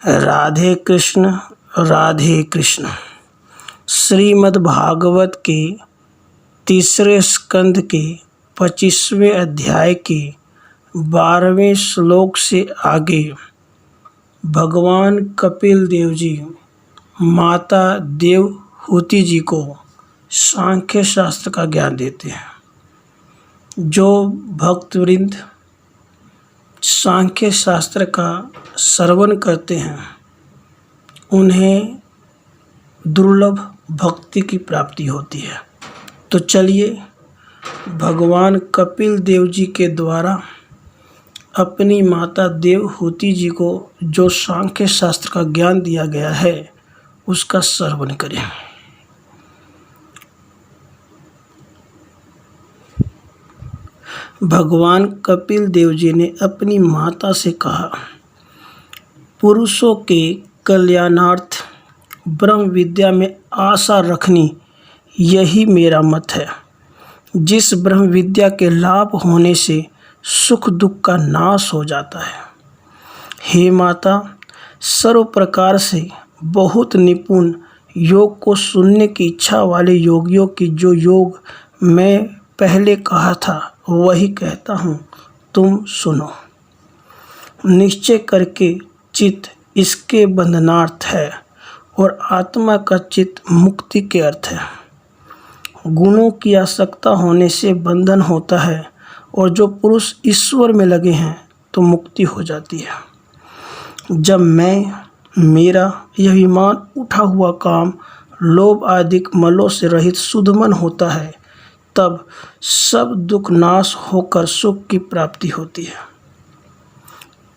राधे कृष्ण राधे कृष्ण। श्रीमद् भागवत के तीसरे स्कंद के 25वें अध्याय के 12वें श्लोक से आगे भगवान कपिल देव जी माता देवहूति जी को सांख्य शास्त्र का ज्ञान देते हैं। जो भक्तवृंद सांख्य शास्त्र का श्रवण करते हैं उन्हें दुर्लभ भक्ति की प्राप्ति होती है। तो चलिए भगवान कपिल देव जी के द्वारा अपनी माता देवहूति जी को जो सांख्य शास्त्र का ज्ञान दिया गया है उसका श्रवण करें। भगवान कपिल देव जी ने अपनी माता से कहा, पुरुषों के कल्याणार्थ ब्रह्म विद्या में आशा रखनी यही मेरा मत है। जिस ब्रह्म विद्या के लाभ होने से सुख दुख का नाश हो जाता है। हे माता, सर्व प्रकार से बहुत निपुण योग को सुनने की इच्छा वाले योगियों की जो योग मैं पहले कहा था वही कहता हूँ, तुम सुनो। निश्चय करके चित्त इसके बंधनार्थ है और आत्मा का चित्त मुक्ति के अर्थ है। गुणों की आसक्ता होने से बंधन होता है और जो पुरुष ईश्वर में लगे हैं तो मुक्ति हो जाती है। जब मैं मेरा यह विमान उठा हुआ काम लोभ आदि मलों से रहित शुद्ध मन होता है तब सब दुख नाश होकर सुख की प्राप्ति होती है।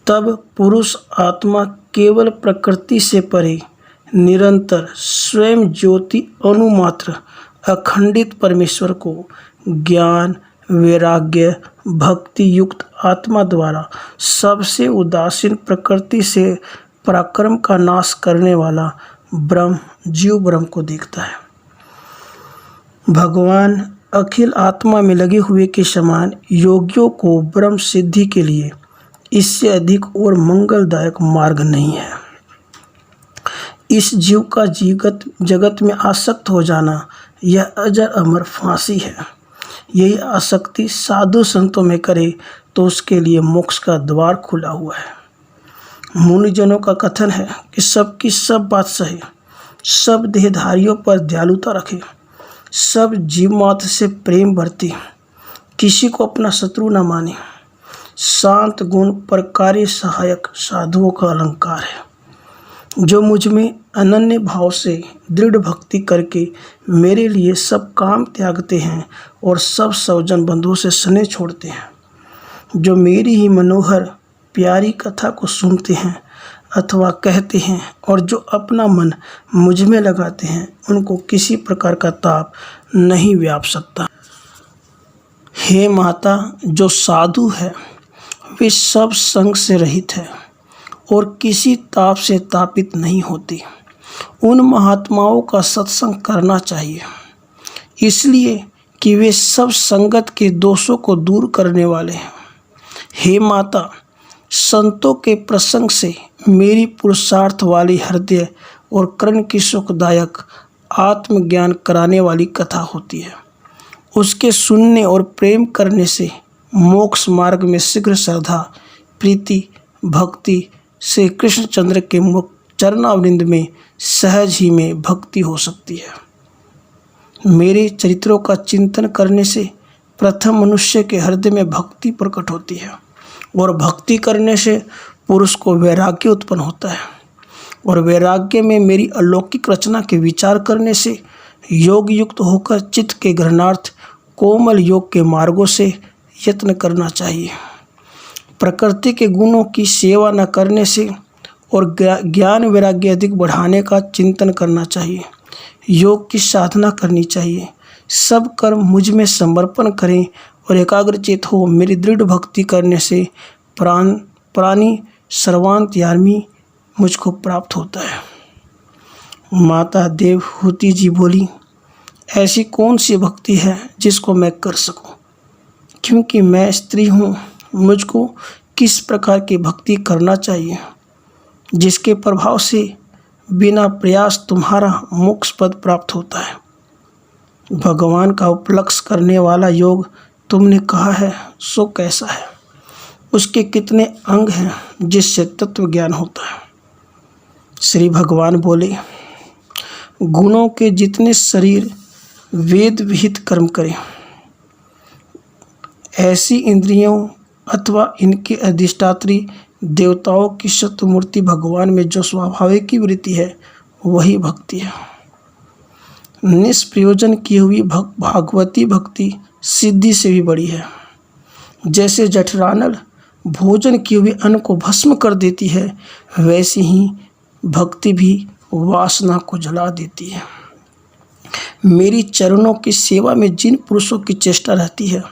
तब पुरुष आत्मा केवल प्रकृति से परे निरंतर स्वयं ज्योति अनुमात्र अखंडित परमेश्वर को ज्ञान वैराग्य भक्ति युक्त आत्मा द्वारा सबसे उदासीन प्रकृति से पराक्रम का नाश करने वाला ब्रह्म जीव ब्रह्म को देखता है। भगवान अखिल आत्मा में लगे हुए के समान योगियों को ब्रह्म सिद्धि के लिए इससे अधिक और मंगलदायक मार्ग नहीं है। इस जीव का जगत में आसक्त हो जाना यह अजर अमर फांसी है। यही आसक्ति साधु संतों में करे तो उसके लिए मोक्ष का द्वार खुला हुआ है। मुनिजनों का कथन है कि सबकी सब बात सहे, सब देहधारियों पर दयालुता रखे, सब जीव मात्र से प्रेम बरते, किसी को अपना शत्रु न माने, शांत गुण पर कार्य सहायक साधुओं का अलंकार है। जो मुझ में अनन्य भाव से दृढ़ भक्ति करके मेरे लिए सब काम त्यागते हैं और सब स्वजन बंधुओं से स्नेह छोड़ते हैं, जो मेरी ही मनोहर प्यारी कथा को सुनते हैं अथवा कहते हैं और जो अपना मन मुझ में लगाते हैं, उनको किसी प्रकार का ताप नहीं व्याप सकता। हे माता, जो साधु है वे सब संग से रहित है और किसी ताप से तापित नहीं होती। उन महात्माओं का सत्संग करना चाहिए, इसलिए कि वे सब संगत के दोषों को दूर करने वाले हैं। हे माता, संतों के प्रसंग से मेरी पुरुषार्थ वाली हृदय और कर्ण की सुखदायक आत्मज्ञान कराने वाली कथा होती है। उसके सुनने और प्रेम करने से मोक्ष मार्ग में शीघ्र श्रद्धा प्रीति भक्ति से कृष्णचंद्र के मुख चरणावृंद में सहज ही में भक्ति हो सकती है। मेरे चरित्रों का चिंतन करने से प्रथम मनुष्य के हृदय में भक्ति प्रकट होती है और भक्ति करने से पुरुष को वैराग्य उत्पन्न होता है और वैराग्य में मेरी अलौकिक रचना के विचार करने से योग युक्त होकर चित्त के ग्रहणार्थ कोमल योग के मार्गों से यत्न करना चाहिए। प्रकृति के गुणों की सेवा न करने से और ज्ञान वैराग्य अधिक बढ़ाने का चिंतन करना चाहिए। योग की साधना करनी चाहिए। सब कर्म मुझ में समर्पण करें और एकाग्रचित हो मेरी दृढ़ भक्ति करने से प्राणी सर्वांतर्यामी मुझको प्राप्त होता है। माता देवहूति जी बोली, ऐसी कौन सी भक्ति है जिसको मैं कर सकूं? क्योंकि मैं स्त्री हूँ, मुझको किस प्रकार की भक्ति करना चाहिए? जिसके प्रभाव से बिना प्रयास तुम्हारा मोक्ष पद प्राप्त होता है। भगवान का उपलक्ष्य करने वाला योग तुमने कहा है, सो कैसा है? उसके कितने अंग हैं जिससे तत्व ज्ञान होता है? श्री भगवान बोले, गुणों के जितने शरीर वेद विहित कर्म करें, ऐसी इंद्रियों अथवा इनके अधिष्ठात्री देवताओं की शतमूर्ति भगवान में जो स्वाभाविक की वृत्ति है, वही भक्ति है। निष्प्रयोजन की हुई भागवती भक्ति सिद्धि से भी बड़ी है। जैसे जठरानल भोजन किए हुए अन्न को भस्म कर देती है, वैसी ही भक्ति भी वासना को जला देती है। मेरी चरणों की सेवा में जिन पुरुषों की चेष्टा रहती है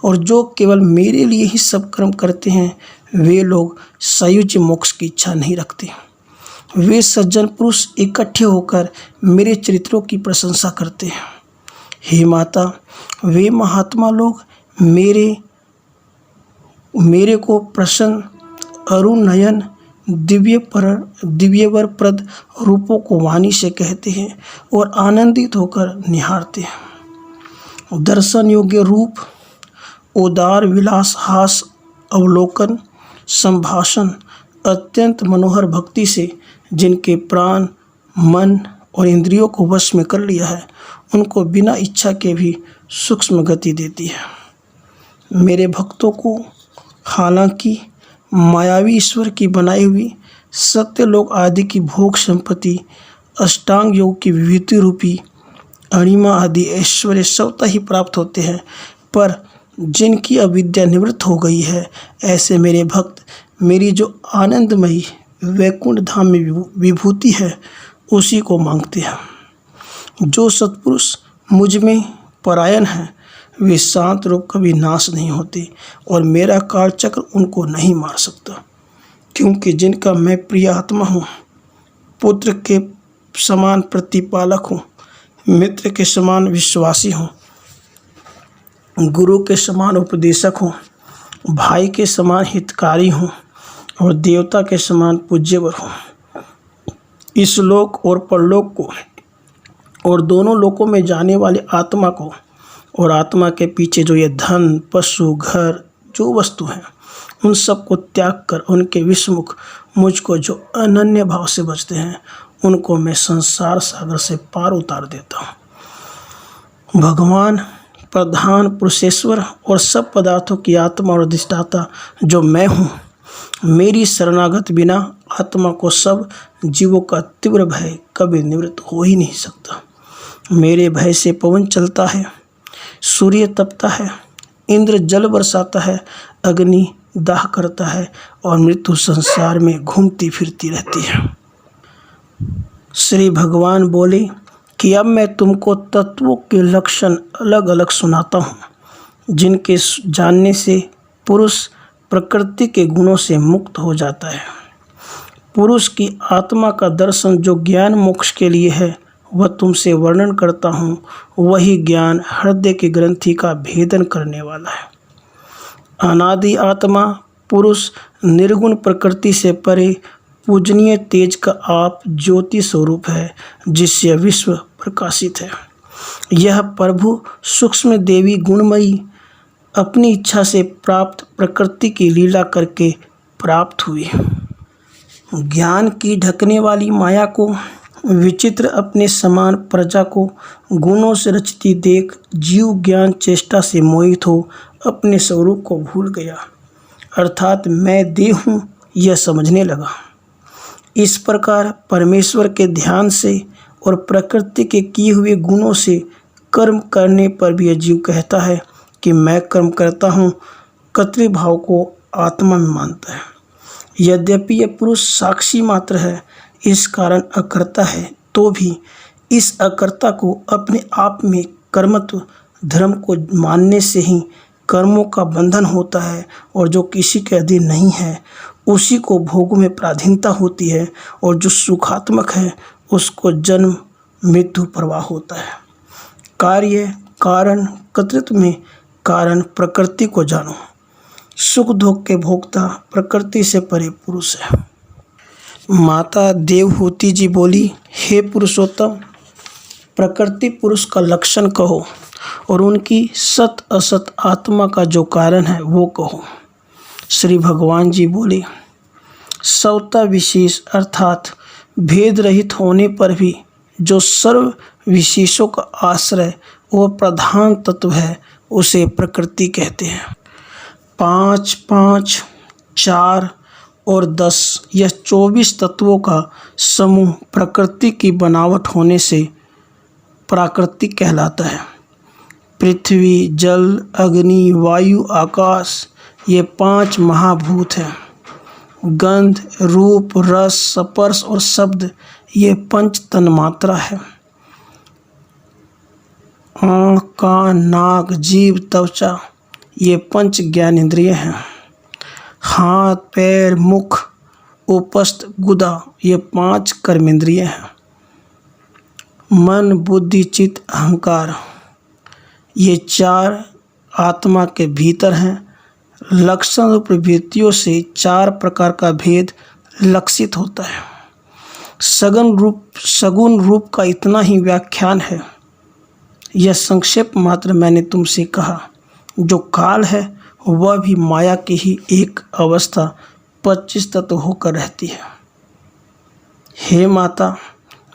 और जो केवल मेरे लिए ही सब कर्म करते हैं, वे लोग सायुज्य मोक्ष की इच्छा नहीं रखते। वे सज्जन पुरुष इकट्ठे होकर मेरे चरित्रों की प्रशंसा करते हैं। हे माता, वे महात्मा लोग मेरे को प्रसन्न अरुण नयन दिव्यवर प्रद रूपों को वाणी से कहते हैं और आनंदित होकर निहारते हैं। दर्शन योग्य रूप, उदार विलास, हास, अवलोकन, संभाषण, अत्यंत मनोहर भक्ति से जिनके प्राण, मन और इंद्रियों को वश में कर लिया है, उनको बिना इच्छा के भी सूक्ष्म गति देती है। मेरे भक्तों को हालांकि मायावी ईश्वर की बनाई हुई सत्यलोक आदि की भोग संपत्ति, अष्टांग योग की विभूति रूपी अणिमा आदि ऐश्वर्य स्वतः ही प्राप्त होते हैं, पर जिनकी अविद्या निवृत्त हो गई है, ऐसे मेरे भक्त मेरी जो आनंदमयी वैकुंठ धाम में विभूति है, उसी को मांगते हैं। जो सत्पुरुष मुझ में परायण हैं, वे शांत रूप कभी नाश नहीं होते और मेरा कालचक्र उनको नहीं मार सकता, क्योंकि जिनका मैं प्रिय आत्मा हूँ, पुत्र के समान प्रतिपालक हूँ, मित्र के समान विश्वासी हूँ, गुरु के समान उपदेशक हूँ, भाई के समान हितकारी हूँ और देवता के समान पूज्यवर हूँ। इस लोक और परलोक को और दोनों लोकों में जाने वाले आत्मा को और आत्मा के पीछे जो ये धन, पशु, घर, जो वस्तु हैं, उन सब को त्याग कर उनके विषमुख मुझको जो अनन्य भाव से बचते हैं, उनको मैं संसार सागर से पार उतार देता हूँ। भगवान प्रधान पुरुषेश्वर और सब पदार्थों की आत्मा और अधिष्ठाता जो मैं हूँ, मेरी शरणागत बिना आत्मा को सब जीवों का तीव्र भय कभी निवृत्त हो ही नहीं सकता। मेरे भय से पवन चलता है, सूर्य तपता है, इंद्र जल बरसाता है, अग्नि दाह करता है और मृत्यु संसार में घूमती फिरती रहती है। श्री भगवान बोले कि अब मैं तुमको तत्वों के लक्षण अलग अलग सुनाता हूँ, जिनके जानने से पुरुष प्रकृति के गुणों से मुक्त हो जाता है। पुरुष की आत्मा का दर्शन जो ज्ञान मोक्ष के लिए है, वह तुमसे वर्णन करता हूँ। वही ज्ञान हृदय की ग्रंथि का भेदन करने वाला है। अनादि आत्मा पुरुष निर्गुण प्रकृति से परे पूजनीय तेज का आप ज्योति स्वरूप है, जिससे विश्व प्रकाशित है। यह प्रभु सूक्ष्म देवी गुणमयी अपनी इच्छा से प्राप्त प्रकृति की लीला करके प्राप्त हुई। ज्ञान की ढकने वाली माया को विचित्र अपने समान प्रजा को गुणों से रचती देख जीव ज्ञान चेष्टा से मोहित हो अपने स्वरूप को भूल गया, अर्थात मैं देह हूँ यह समझने लगा। इस प्रकार परमेश्वर के ध्यान से और प्रकृति के किए हुए गुणों से कर्म करने पर भी यह जीव कहता है कि मैं कर्म करता हूँ, कर्तृभाव को आत्मा में मानता है। यद्यपि यह पुरुष साक्षी मात्र है, इस कारण अकर्ता है, तो भी इस अकर्ता को अपने आप में कर्मत्व धर्म को मानने से ही कर्मों का बंधन होता है, और जो किसी के अधीन नहीं है उसी को भोगों में पराधीनता होती है, और जो सुखात्मक है उसको जन्म मृत्यु प्रवाह होता है। कार्य कारण कर्तृत्व में कारण प्रकृति को जानो। सुख दुख के भोक्ता प्रकृति से परे पुरुष है। माता देवहूति जी बोली, हे पुरुषोत्तम, प्रकृति पुरुष का लक्षण कहो और उनकी सत असत आत्मा का जो कारण है वो कहो। श्री भगवान जी बोले, सवता विशेष अर्थात भेद रहित होने पर भी जो सर्व विशेषों का आश्रय वो प्रधान तत्व है उसे प्रकृति कहते हैं। 5, 5, 4 और 10 यह 24 तत्वों का समूह प्रकृति की बनावट होने से प्राकृतिक कहलाता है। पृथ्वी, जल, अग्नि, वायु, आकाश ये 5 महाभूत हैं। गंध, रूप, रस, स्पर्श और शब्द ये 5 तन्मात्रा है। आँख, कान, नाक, जीभ, त्वचा ये 5 ज्ञानेंद्रिय हैं। हाथ, पैर, मुख, उपस्थ, गुदा ये 5 कर्मेंद्रिय हैं। मन, बुद्धि, चित्त, अहंकार ये 4 आत्मा के भीतर हैं। लक्षण और प्रवृत्तियों से 4 प्रकार का भेद लक्षित होता है। सगुण रूप का इतना ही व्याख्यान है। यह संक्षेप मात्र मैंने तुमसे कहा। जो काल है वह भी माया की ही एक अवस्था 25 तत्व होकर रहती है। हे माता,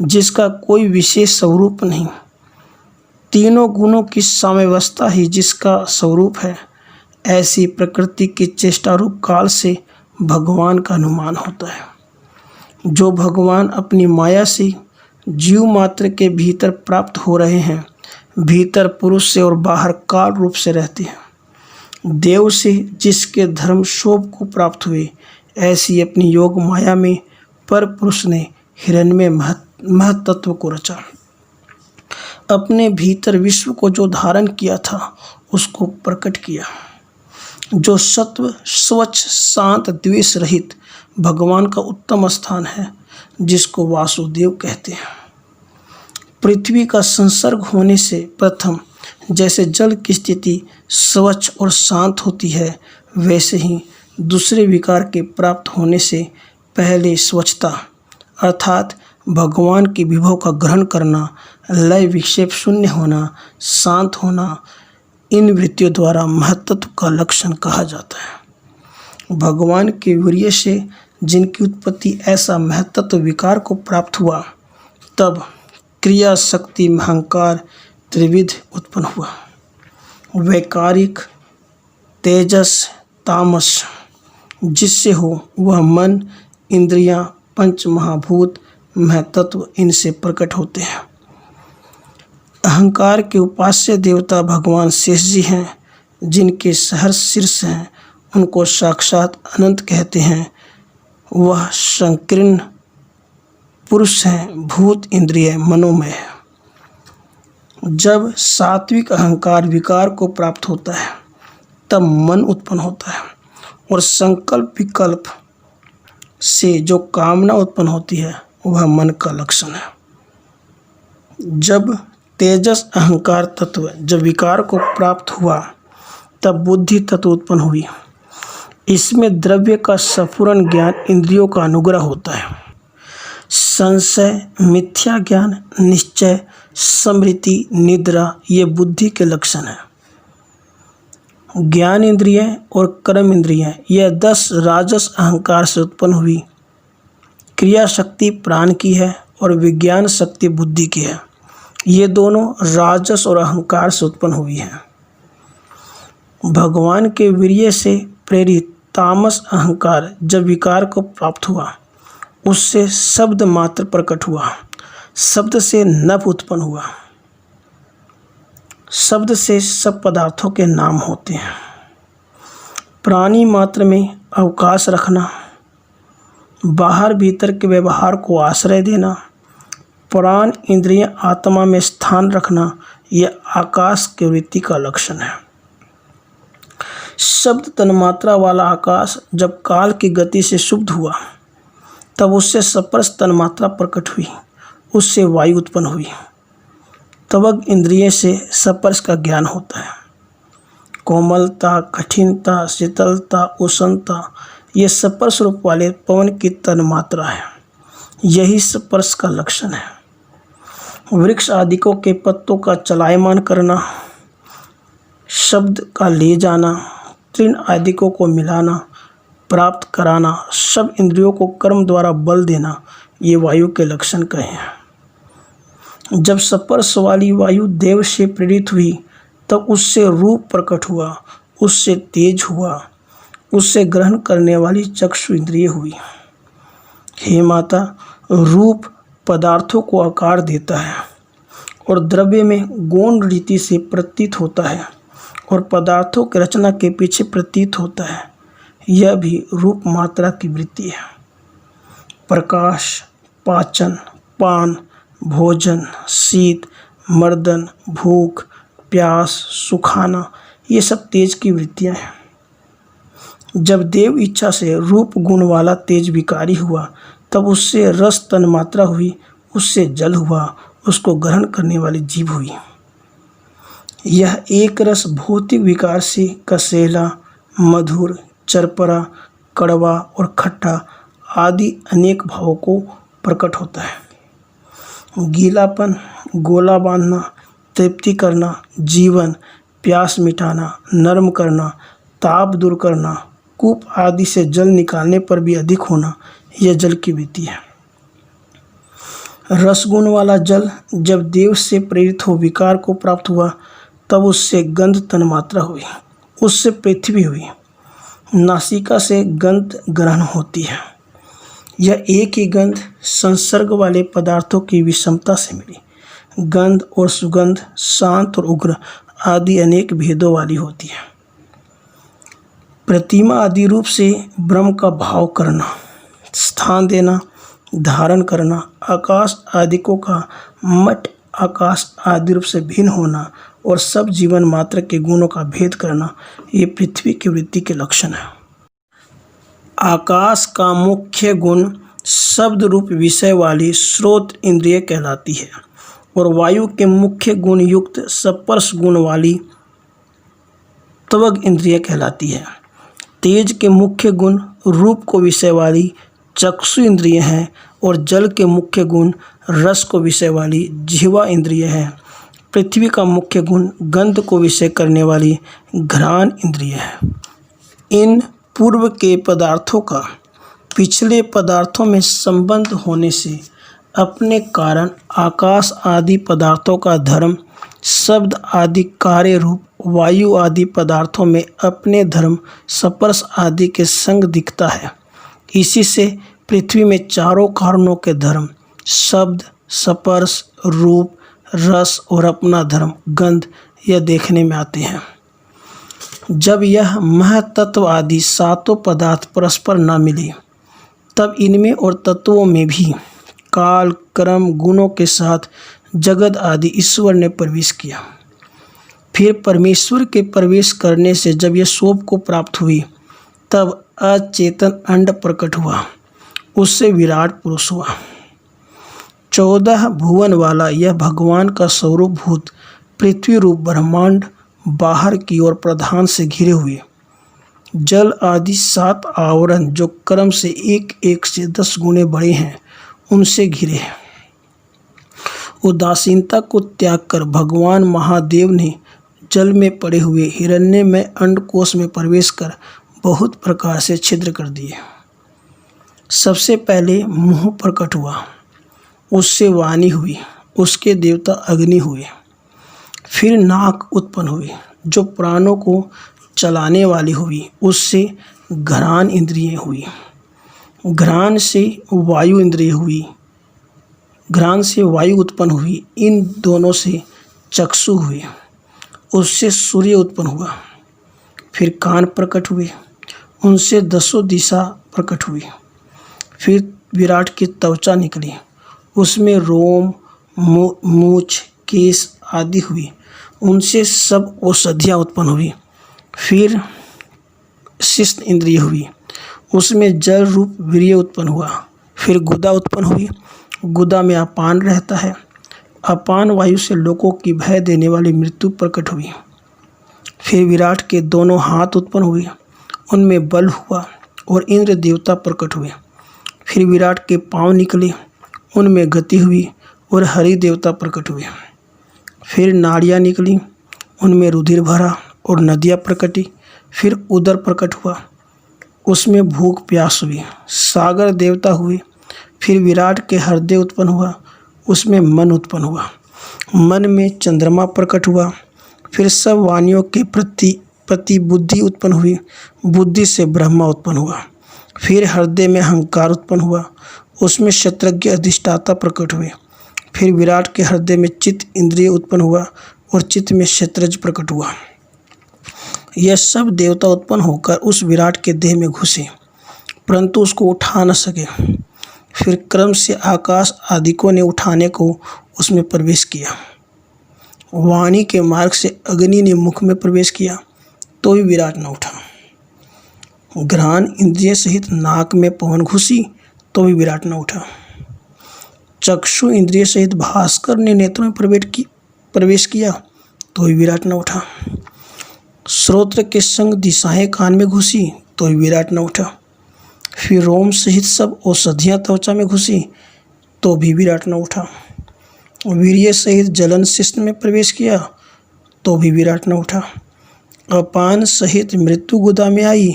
जिसका कोई विशेष स्वरूप नहीं, तीनों गुणों की साम्यावस्था ही जिसका स्वरूप है, ऐसी प्रकृति की चेष्टा रूप काल से भगवान का अनुमान होता है। जो भगवान अपनी माया से जीव मात्र के भीतर प्राप्त हो रहे हैं, भीतर पुरुष से और बाहर काल रूप से रहते हैं। देव से जिसके धर्म शोभ को प्राप्त हुए, ऐसी अपनी योग माया में पर पुरुष ने हिरण्मय महत्त्व को रचा। अपने भीतर विश्व को जो धारण किया था उसको प्रकट किया। जो सत्व, स्वच्छ, शांत, द्वेष रहित भगवान का उत्तम स्थान है, जिसको वासुदेव कहते हैं। पृथ्वी का संसर्ग होने से प्रथम जैसे जल की स्थिति स्वच्छ और शांत होती है, वैसे ही दूसरे विकार के प्राप्त होने से पहले स्वच्छता अर्थात भगवान के विभव का ग्रहण करना, लय विक्षेप शून्य होना, शांत होना, इन वृत्तियों द्वारा महत्त्व का लक्षण कहा जाता है। भगवान के वीर्य से जिनकी उत्पत्ति ऐसा महत्त्व विकार को प्राप्त हुआ, तब क्रिया, शक्ति, अहंकार त्रिविध उत्पन्न हुआ। वैकारिक, तेजस, तामस जिससे हो वह मन, इंद्रियां, 5 महाभूत, महत्त्व इनसे प्रकट होते हैं। अहंकार के उपास्य देवता भगवान शेष जी हैं, जिनके सहर्ष शीर्ष हैं, उनको साक्षात अनंत कहते हैं। वह संकीर्ण पुरुष हैं, भूत, इंद्रिय, मनोमय है। जब सात्विक अहंकार विकार को प्राप्त होता है, तब मन उत्पन्न होता है और संकल्प विकल्प से जो कामना उत्पन्न होती है वह मन का लक्षण है। जब तेजस अहंकार तत्व जब विकार को प्राप्त हुआ, तब बुद्धि तत्व उत्पन्न हुई। इसमें द्रव्य का सपूर्ण ज्ञान इंद्रियों का अनुग्रह होता है। संशय, मिथ्या ज्ञान, निश्चय, स्मृति, निद्रा ये बुद्धि के लक्षण हैं। ज्ञान इंद्रिय और कर्म इंद्रिय यह 10 राजस अहंकार से उत्पन्न हुई। क्रिया शक्ति प्राण की है और विज्ञान शक्ति बुद्धि की है। ये दोनों राजस और अहंकार से उत्पन्न हुई हैं। भगवान के वीर्य से प्रेरित तामस अहंकार जब विकार को प्राप्त हुआ, उससे शब्द मात्र प्रकट हुआ। शब्द से नभ उत्पन्न हुआ। शब्द से सब पदार्थों के नाम होते हैं। प्राणी मात्र में अवकाश रखना, बाहर भीतर के व्यवहार को आश्रय देना, प्राण इंद्रिय आत्मा में स्थान रखना, यह आकाश की वृत्ति का लक्षण है। शब्द तन्मात्रा वाला आकाश जब काल की गति से शुद्ध हुआ, तब उससे स्पर्श तन्मात्रा प्रकट हुई, उससे वायु उत्पन्न हुई। त्वग इंद्रिय से स्पर्श का ज्ञान होता है। कोमलता, कठिनता, शीतलता, उष्णता ये स्पर्श रूप वाले पवन की तन्मात्रा है। यही स्पर्श का लक्षण है। वृक्ष आदिकों के पत्तों का चलायमान करना, शब्द का ले जाना, तृण आदिकों को मिलाना, प्राप्त कराना, सब इंद्रियों को कर्म द्वारा बल देना, ये वायु के लक्षण कहे हैं। जब स्पर्श वाली वायु देव से प्रेरित हुई तब उससे रूप प्रकट हुआ, उससे तेज हुआ, उससे ग्रहण करने वाली चक्षु इंद्रिय हुई। हे माता, रूप पदार्थों को आकार देता है और द्रव्य में गौण रीति से प्रतीत होता है और पदार्थों की रचना के पीछे प्रतीत होता है। यह भी रूप मात्रा की वृत्ति है। प्रकाश, पाचन, पान, भोजन, शीत, मर्दन, भूख, प्यास, सुखाना, ये सब तेज की वृत्तियां हैं। जब देव इच्छा से रूप गुण वाला तेज विकारी हुआ तब उससे रस तन मात्रा हुई, उससे जल हुआ, उसको ग्रहण करने वाली जीभ हुई। यह एक रस भौतिक विकार से कसेला, मधुर, चरपरा, कड़वा और खट्टा आदि अनेक भावों को प्रकट होता है। गीलापन, गोला बांधना, तृप्ति करना, जीवन, प्यास मिटाना, नरम करना, ताप दूर करना, कूप आदि से जल निकालने पर भी अधिक होना, यह जल की वृत्ति है। रसगुण वाला जल जब देव से प्रेरित हो विकार को प्राप्त हुआ तब उससे गंध तन्मात्रा हुई, उससे पृथ्वी हुई। नासिका से गंध ग्रहण होती है। यह एक ही गंध संसर्ग वाले पदार्थों की विषमता से मिली। गंध और सुगंध शांत और उग्र आदि अनेक भेदों वाली होती है। प्रतिमा आदि रूप से ब्रह्म का भाव करना, स्थान देना, धारण करना, आकाश आदिकों का मठ आकाश आदि रूप से भिन्न होना और सब जीवन मात्र के गुणों का भेद करना, ये पृथ्वी की वृत्ति के लक्षण है। आकाश का मुख्य गुण शब्द रूप विषय वाली श्रोत इंद्रिय कहलाती है और वायु के मुख्य गुण युक्त स्पर्श गुण वाली त्वग इंद्रिय कहलाती है। तेज के मुख्य गुण रूप को विषय वाली चक्षु इंद्रिय हैं और जल के मुख्य गुण रस को विषय वाली जिह्वा इंद्रिय है। पृथ्वी का मुख्य गुण गंध को विषय करने वाली घ्राण इंद्रिय है। इन पूर्व के पदार्थों का पिछले पदार्थों में संबंध होने से अपने कारण आकाश आदि पदार्थों का धर्म शब्द आदि कार्य रूप वायु आदि पदार्थों में अपने धर्म स्पर्श आदि के संग दिखता है। इसी से पृथ्वी में चारों कारणों के धर्म शब्द, स्पर्श, रूप, रस और अपना धर्म गंध यह देखने में आते हैं। जब यह महतत्व आदि सातों पदार्थ परस्पर न मिले तब इनमें और तत्वों में भी काल कर्म गुणों के साथ जगत आदि ईश्वर ने प्रवेश किया। फिर परमेश्वर के प्रवेश करने से जब यह शोभ को प्राप्त हुई तब अचेतन अंड प्रकट हुआ, उससे विराट पुरुष हुआ। 14 भुवन वाला यह भगवान का स्वरूप भूत पृथ्वी रूप ब्रह्मांड बाहर की ओर प्रधान से घिरे हुए जल आदि 7 आवरण जो कर्म से एक एक से 10 गुने बड़े हैं उनसे घिरे हैं। उदासीनता को त्याग कर भगवान महादेव ने जल में पड़े हुए हिरण्य में अंडकोश में प्रवेश कर बहुत प्रकार से छिद्र कर दिए। सबसे पहले मुंह प्रकट हुआ, उससे वाणी हुई, उसके देवता अग्नि हुए। फिर नाक उत्पन्न हुई जो प्राणों को चलाने वाली हुई, उससे घ्राण इंद्रिय हुई। घ्राण से वायु इंद्रिय हुई, घ्राण से वायु उत्पन्न हुई। इन दोनों से चक्षु हुए, उससे सूर्य उत्पन्न हुआ। फिर कान प्रकट हुए, उनसे 10 दिशा प्रकट हुई। फिर विराट की त्वचा निकली, उसमें रोम, मूछ, केश आदि हुई, उनसे सब औषधियाँ उत्पन्न हुई। फिर शिश्न इंद्रिय हुई, उसमें जल रूप वीर्य उत्पन्न हुआ। फिर गुदा उत्पन्न हुई, गुदा में अपान रहता है। अपान वायु से लोगों की भय देने वाली मृत्यु प्रकट हुई। फिर विराट के दोनों हाथ उत्पन्न हुए, उनमें बल हुआ और इंद्र देवता प्रकट हुए। फिर विराट के पाँव निकले, उनमें गति हुई और हरि देवता प्रकट हुए। फिर नाड़ियाँ निकली, उनमें रुधिर भरा और नदियाँ प्रकटी। फिर उदर प्रकट हुआ, उसमें भूख प्यास हुई। सागर देवता हुए। फिर विराट के हृदय उत्पन्न हुआ, उसमें मन उत्पन्न हुआ। मन में चंद्रमा प्रकट हुआ। फिर सब वाणियों के प्रति बुद्धि उत्पन्न हुई। बुद्धि से ब्रह्मा उत्पन्न हुआ। फिर हृदय में अहंकार उत्पन्न हुआ, उसमें शत्रज्ञ अधिष्ठाता प्रकट हुए। फिर विराट के हृदय में चित्त इंद्रिय उत्पन्न हुआ और चित्त में शत्रज प्रकट हुआ। यह सब देवता उत्पन्न होकर उस विराट के देह में घुसे, परंतु उसको उठा न सके। फिर क्रम से आकाश आदिकों ने उठाने को उसमें प्रवेश किया। वाणी के मार्ग से अग्नि ने मुख में प्रवेश किया, तो भी विराट न उठा। घ्राण इंद्रिय सहित नाक में पवन घुसी, तो भी विराट न उठा। चक्षु इंद्रिय सहित भास्कर ने नेत्रों में प्रवेश किया, तो भी विराट न उठा। श्रोत्र के संग दिशाएं कान में घुसी, तो भी विराट न उठा। फिर रोम सहित सब औषधियाँ त्वचा में घुसी, तो भी विराट न उठा। वीर्य सहित जलन शिश्न में प्रवेश किया, तो भी विराट न उठा। अपान सहित मृत्यु गुदा में आई,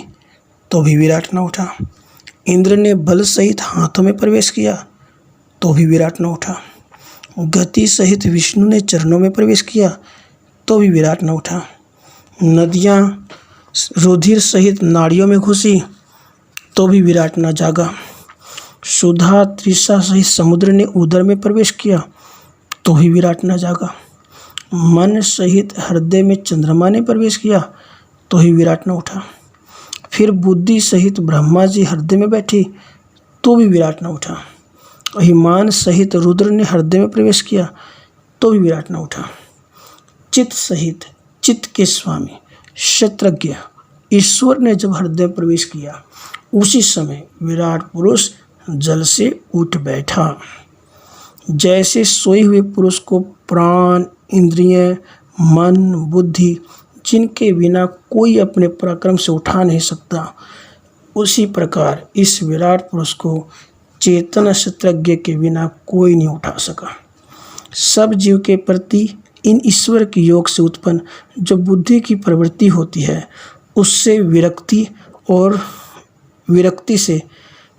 तो भी विराट न उठा। इंद्र ने बल सहित हाथों में प्रवेश किया, तो भी विराट न उठा। गति सहित विष्णु ने चरणों में प्रवेश किया, तो भी विराट न उठा। नदियाँ रुधिर सहित नाड़ियों में घुसी, तो भी विराट न जागा। सुधा तृषा सहित समुद्र ने उदर में प्रवेश किया, तो भी विराट न जागा। मन सहित हृदय में चंद्रमा ने प्रवेश किया, तो ही विराट न उठा। फिर बुद्धि सहित ब्रह्मा जी हृदय में बैठी, तो भी विराट न उठा। अभिमान सहित रुद्र ने हृदय में प्रवेश किया, तो भी विराट न उठा। चित्त सहित चित्त के स्वामी शत्रज्ञ ईश्वर ने जब हृदय में प्रवेश किया, उसी समय विराट पुरुष जल से उठ बैठा। जैसे सोए हुए पुरुष को प्राण, इंद्रिय, मन, बुद्धि, जिनके बिना कोई अपने पराक्रम से उठा नहीं सकता, उसी प्रकार इस विराट पुरुष को चेतन शत्रज्ञ के बिना कोई नहीं उठा सका। सब जीव के प्रति इन ईश्वर के योग से उत्पन्न जो बुद्धि की प्रवृत्ति होती है, उससे विरक्ति और विरक्ति से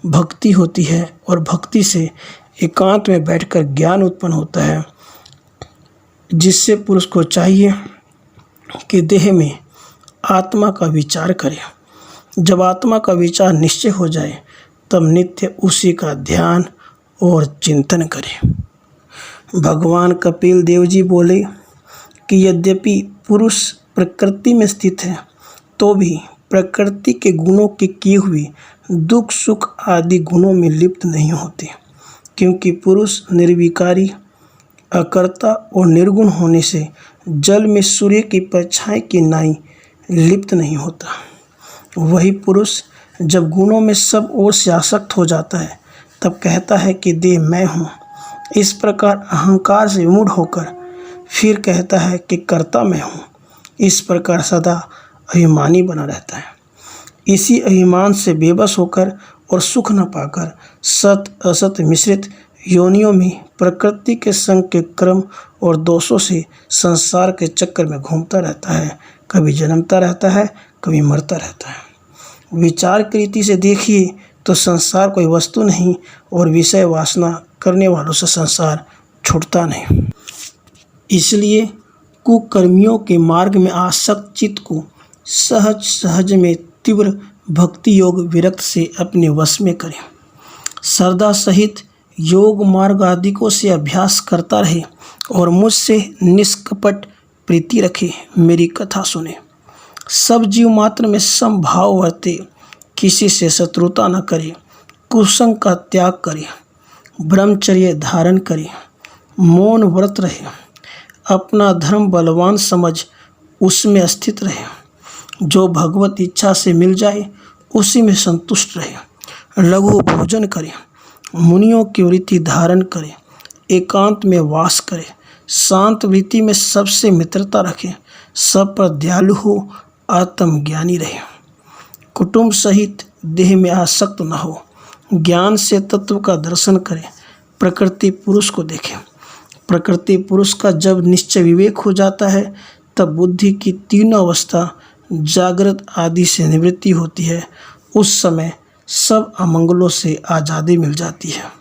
भक्ति होती है और भक्ति से एकांत में बैठकर ज्ञान उत्पन्न होता है, जिससे पुरुष को चाहिए कि देह में आत्मा का विचार करे। जब आत्मा का विचार निश्चय हो जाए, तब नित्य उसी का ध्यान और चिंतन करे। भगवान कपिल देव जी बोले कि यद्यपि पुरुष प्रकृति में स्थित है, तो भी प्रकृति के गुणों के किए हुए दुख सुख आदि गुणों में लिप्त नहीं होते, क्योंकि पुरुष निर्विकारी, अकर्ता और निर्गुण होने से जल में सूर्य की परछाई की नाई लिप्त नहीं होता। वही पुरुष जब गुणों में सब ओर से आसक्त हो जाता है, तब कहता है कि देह मैं हूँ। इस प्रकार अहंकार से विमूढ़ होकर फिर कहता है कि कर्ता मैं हूँ। इस प्रकार सदा अभिमानी बना रहता है। इसी अभिमान से बेबस होकर और सुख न पाकर सत असत मिश्रित योनियों में प्रकृति के संग के क्रम और दोषों से संसार के चक्कर में घूमता रहता है। कभी जन्मता रहता है, कभी मरता रहता है। विचार की रीति से देखिए तो संसार कोई वस्तु नहीं और विषय वासना करने वालों से संसार छूटता नहीं। इसलिए कुकर्मियों के मार्ग में आसक्त चित्त को सहज सहज में तीव्र भक्ति योग विरक्त से अपने वश में करें। श्रद्धा सहित योग मार्ग आदिकों से अभ्यास करता रहे और मुझसे निष्कपट प्रीति रखे। मेरी कथा सुने। सब जीव मात्र में समभाव वर्ते, किसी से शत्रुता न करे, कुसंग का त्याग करे, ब्रह्मचर्य धारण करे, मौन व्रत रहे, अपना धर्म बलवान समझ उसमें स्थित रहे, जो भगवत इच्छा से मिल जाए उसी में संतुष्ट रहे, लघु भोजन करे, मुनियों की वृत्ति धारण करे, एकांत में वास करे, शांत वृत्ति में सबसे मित्रता रखे, सब पर दयालु हो, आत्मज्ञानी रहे, कुटुंब सहित देह में आसक्त न हो, ज्ञान से तत्व का दर्शन करे, प्रकृति पुरुष को देखें। प्रकृति पुरुष का जब निश्चय विवेक हो जाता है तब बुद्धि की तीनों अवस्था जागृत आदि से निवृत्ति होती है। उस समय सब अमंगलों से आज़ादी मिल जाती है।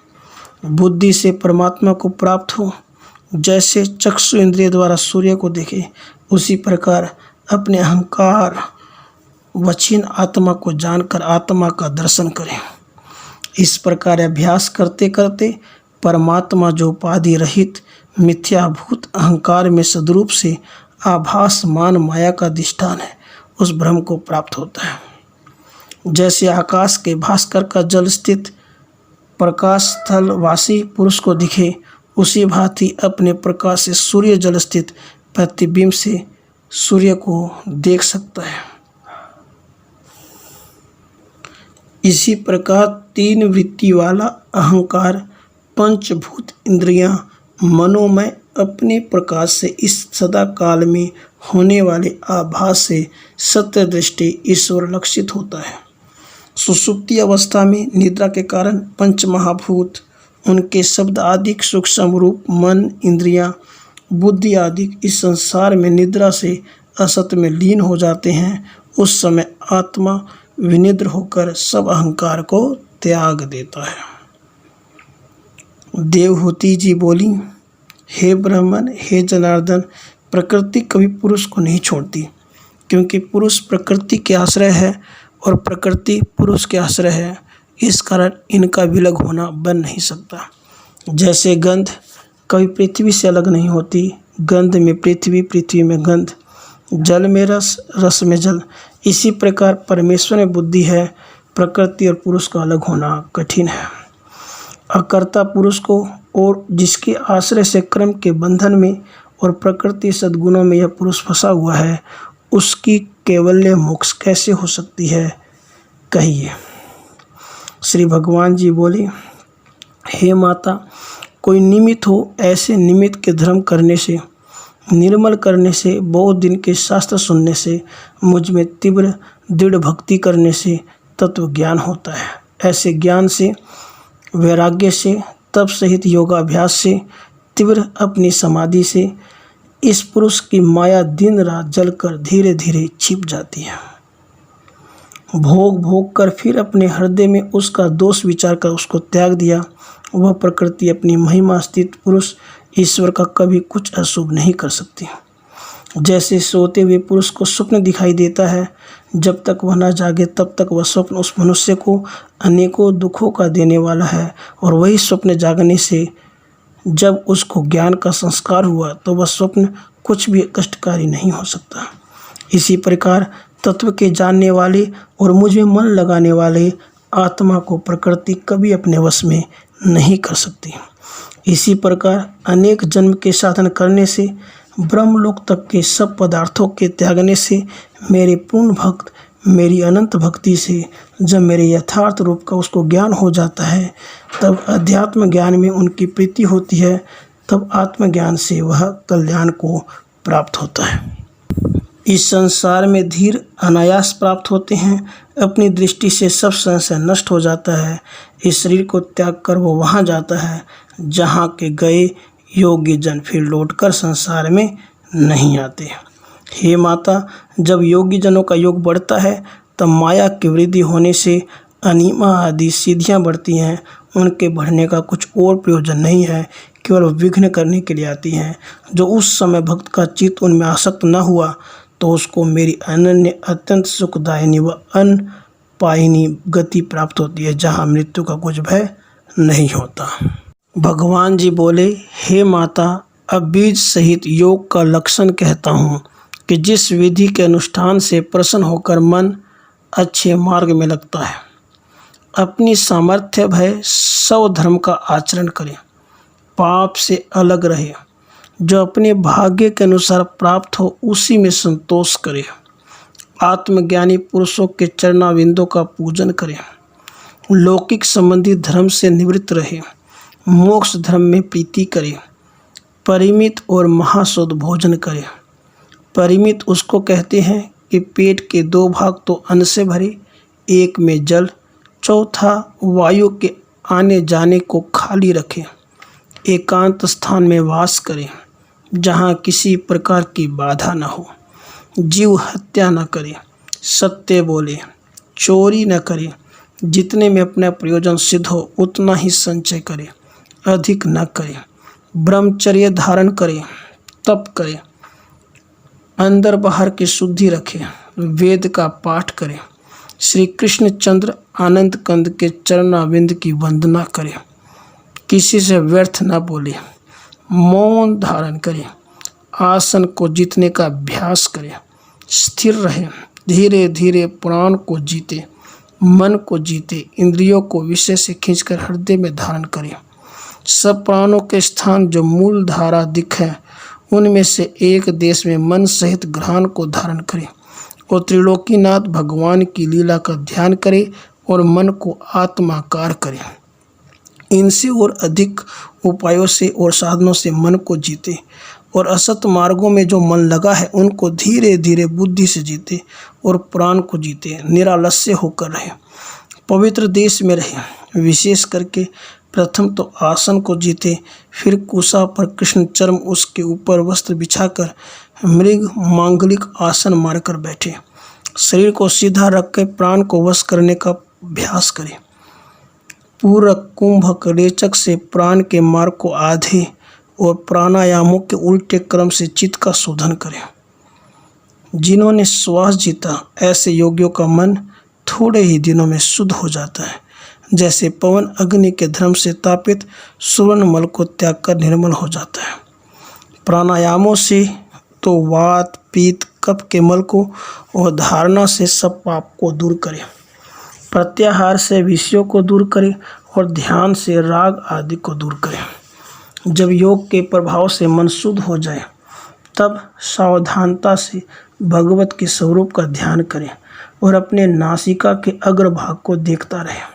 बुद्धि से परमात्मा को प्राप्त हो। जैसे चक्षु इंद्रिय द्वारा सूर्य को देखे, उसी प्रकार अपने अहंकार वचीन आत्मा को जानकर आत्मा का दर्शन करें। इस प्रकार अभ्यास करते करते परमात्मा जो उपाधि रहित मिथ्याभूत अहंकार में सद्रूप से आभासमान माया का अधिष्ठान है, उस ब्रह्म को प्राप्त होता है। जैसे आकाश के भास्कर का जल स्थित प्रकाश स्थल वासी पुरुष को दिखे, उसी भांति अपने प्रकाश से सूर्य जल स्थित प्रतिबिंब से सूर्य को देख सकता है। इसी प्रकार तीन वृत्ति वाला अहंकार पंचभूत इंद्रियां मनोमय अपने प्रकाश से इस सदा काल में होने वाले आभास से सत्य दृष्टि ईश्वर लक्षित होता है। सुषुप्ति अवस्था में निद्रा के कारण पंच महाभूत, उनके शब्द आदि सूक्ष्म रूप, मन, इंद्रियां, बुद्धि आदि इस संसार में निद्रा से असत में लीन हो जाते हैं। उस समय आत्मा विनिद्र होकर सब अहंकार को त्याग देता है। देवहूति जी बोली, हे ब्राह्मण, हे जनार्दन, प्रकृति कभी पुरुष को नहीं छोड़ती, क्योंकि पुरुष प्रकृति के आश्रय है और प्रकृति पुरुष के आश्रय है। इस कारण इनका विलग होना बन नहीं सकता। जैसे गंध कभी पृथ्वी से अलग नहीं होती, गंध में पृथ्वी, पृथ्वी में गंध, जल में रस, रस में जल, इसी प्रकार परमेश्वर में बुद्धि है। प्रकृति और पुरुष का अलग होना कठिन है। अकर्ता पुरुष को और जिसके आश्रय से कर्म के बंधन में और प्रकृति सद्गुणों में यह पुरुष फंसा हुआ है, उसकी कैवल्य मोक्ष कैसे हो सकती है, कहिए। श्री भगवान जी बोले, हे माता, कोई निमित्त हो, ऐसे निमित्त के धर्म करने से, निर्मल करने से, बहुत दिन के शास्त्र सुनने से, मुझ में तीव्र दृढ़ भक्ति करने से तत्व ज्ञान होता है। ऐसे ज्ञान से, वैराग्य से, तप सहित योगाभ्यास से, तीव्र अपनी समाधि से इस पुरुष की माया दिन रात जलकर धीरे धीरे छिप जाती है। भोग भोग कर फिर अपने हृदय में उसका दोष विचार कर उसको त्याग दिया। वह प्रकृति अपनी महिमा स्थित पुरुष ईश्वर का कभी कुछ अशुभ नहीं कर सकती। जैसे सोते हुए पुरुष को स्वप्न दिखाई देता है, जब तक वह न जागे तब तक वह स्वप्न उस मनुष्य को अनेकों दुखों का देने वाला है, और वही स्वप्न जागने से जब उसको ज्ञान का संस्कार हुआ तो वह स्वप्न कुछ भी कष्टकारी नहीं हो सकता। इसी प्रकार तत्व के जानने वाले और मुझ में मन लगाने वाले आत्मा को प्रकृति कभी अपने वश में नहीं कर सकती। इसी प्रकार अनेक जन्म के साधन करने से, ब्रह्मलोक तक के सब पदार्थों के त्यागने से, मेरे पूर्ण भक्त मेरी अनंत भक्ति से जब मेरे यथार्थ रूप का उसको ज्ञान हो जाता है, तब अध्यात्म ज्ञान में उनकी प्रीति होती है। तब आत्मज्ञान से वह कल्याण को प्राप्त होता है। इस संसार में धीर अनायास प्राप्त होते हैं। अपनी दृष्टि से सब संशय नष्ट हो जाता है। इस शरीर को त्याग कर वो वहाँ जाता है जहाँ के गए योगी जन फिर लौटकर संसार में नहीं आते। हे माता, जब योगी जनों का योग बढ़ता है तब माया की वृद्धि होने से अनिमा आदि सिद्धियाँ बढ़ती हैं। उनके बढ़ने का कुछ और प्रयोजन नहीं है, केवल विघ्न करने के लिए आती हैं। जो उस समय भक्त का चित्त उनमें आसक्त न हुआ तो उसको मेरी अनन्य अत्यंत सुखदायिनी व अनपायिनी गति प्राप्त होती है, जहाँ मृत्यु का कुछ भय नहीं होता। भगवान जी बोले, हे माता, अब बीज सहित योग का लक्षण कहता हूँ कि जिस विधि के अनुष्ठान से प्रसन्न होकर मन अच्छे मार्ग में लगता है, अपनी सामर्थ्य भय स्वधर्म का आचरण करे, पाप से अलग रहे, जो अपने भाग्य के अनुसार प्राप्त हो उसी में संतोष करे, आत्मज्ञानी पुरुषों के चरणाविंदों का पूजन करे, लौकिक संबंधी धर्म से निवृत्त रहे, मोक्ष धर्म में प्रीति करे, परिमित और महाशुद्ध भोजन करे। परिमित उसको कहते हैं कि पेट के 2 भाग तो अन्न से भरे, एक में जल, चौथा वायु के आने जाने को खाली रखे। एकांत स्थान में वास करे, जहाँ किसी प्रकार की बाधा न हो, जीव हत्या न करे, सत्य बोले, चोरी न करे, जितने में अपना प्रयोजन सिद्ध हो उतना ही संचय करे, अधिक न करे, ब्रह्मचर्य धारण करे, तप करे, अंदर बाहर की शुद्धि रखे, वेद का पाठ करे, श्री कृष्णचंद्र आनंद कंद के चरणाविंद की वंदना करे, किसी से व्यर्थ न बोले, मौन धारण करे, आसन को जीतने का अभ्यास करे, स्थिर रहे, धीरे धीरे प्राण को जीते, मन को जीते, इंद्रियों को विषय से खींचकर हृदय में धारण करे। सब प्राणों के स्थान जो मूल धारा दिखे, उनमें से एक देश में मन सहित घ्राण को धारण करे और त्रिलोकीनाथ भगवान की लीला का ध्यान करे और मन को आत्माकार करे। इनसे और अधिक उपायों से और साधनों से मन को जीते और असत मार्गों में जो मन लगा है उनको धीरे धीरे बुद्धि से जीते और प्राण को जीते, निरालस्य होकर रहे, पवित्र देश में रहे। विशेष करके प्रथम तो आसन को जीते, फिर कुशा पर कृष्ण चर्म, उसके ऊपर वस्त्र बिछाकर मृग मांगलिक आसन मारकर बैठे। शरीर को सीधा रख कर प्राण को वश करने का अभ्यास करें। पूरक कुंभक रेचक से प्राण के मार्ग को आधे और प्राणायामों के उल्टे क्रम से चित्त का शोधन करें। जिन्होंने श्वास जीता, ऐसे योगियों का मन थोड़े ही दिनों में शुद्ध हो जाता है, जैसे पवन अग्नि के धर्म से तापित सुवर्ण मल को त्याग कर निर्मल हो जाता है। प्राणायामों से तो वात पीत कफ के मल को और धारणा से सब पाप को दूर करें। प्रत्याहार से विषयों को दूर करें और ध्यान से राग आदि को दूर करें। जब योग के प्रभाव से मन शुद्ध हो जाए, तब सावधानता से भगवत के स्वरूप का ध्यान करें और अपने नासिका के अग्रभाग को देखता रहे।